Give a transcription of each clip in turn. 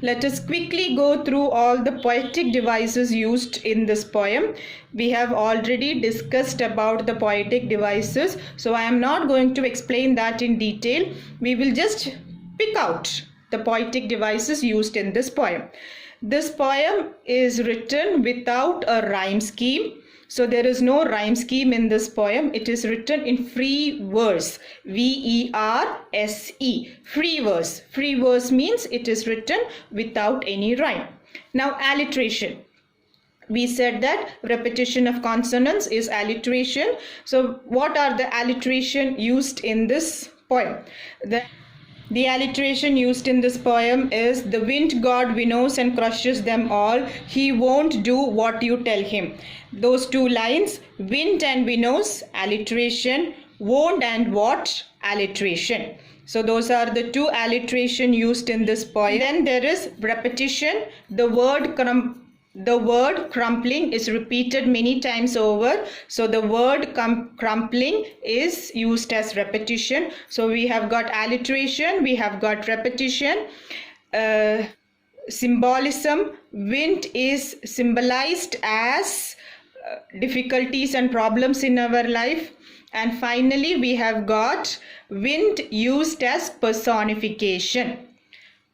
Let us quickly go through all the poetic devices used in this poem. We have already discussed about the poetic devices, so I am not going to explain that in detail. We will just pick out the poetic devices used in this poem. This poem is written without a rhyme scheme. So there is no rhyme scheme in this poem. It is written in free verse. V-E-R-S-E. Free verse. Free verse means it is written without any rhyme. Now alliteration. We said that repetition of consonants is alliteration. So what are the alliteration used in this poem? The alliteration used in this poem is: the wind god winnows and crushes them all. He won't do what you tell him. Those two lines, wind and winnows, alliteration, won't and what, alliteration. So those are the two alliteration used in this poem. Then there is repetition. The word crumpling is repeated many times over. So the word crumpling is used as repetition. So we have got alliteration, we have got repetition. Symbolism. Wind is symbolized as difficulties and problems in our life. And finally we have got wind used as personification.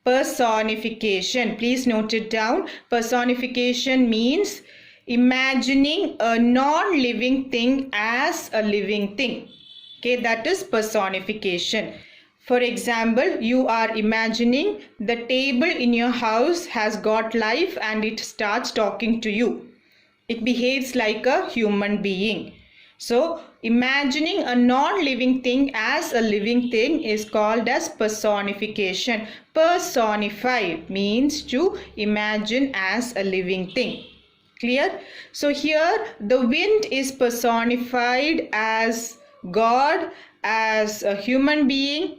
Personification, please note it down. Personification means imagining a non-living thing as a living thing. Okay, that is personification. For example, you are imagining the table in your house has got life and it starts talking to you. It behaves like a human being. So imagining a non-living thing as a living thing is called as personification. Personify means to imagine as a living thing. Clear? So here the wind is personified as God, as a human being,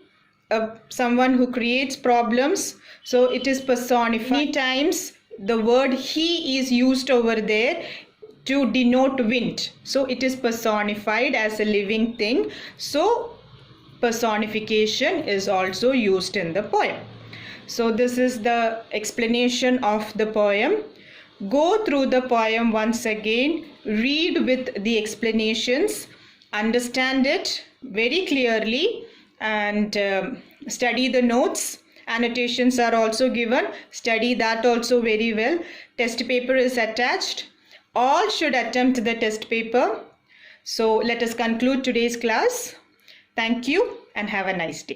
someone who creates problems. So it is personified. Many times the word he is used over there to denote wind. So it is personified as a living thing. So personification is also used in the poem. So this is the explanation of the poem. Go through the poem once again, read with the explanations, understand it very clearly, and study the notes. Annotations are also given. Study that also very well. Test paper is attached. All should attempt the test paper. So let us conclude today's class. Thank you and have a nice day.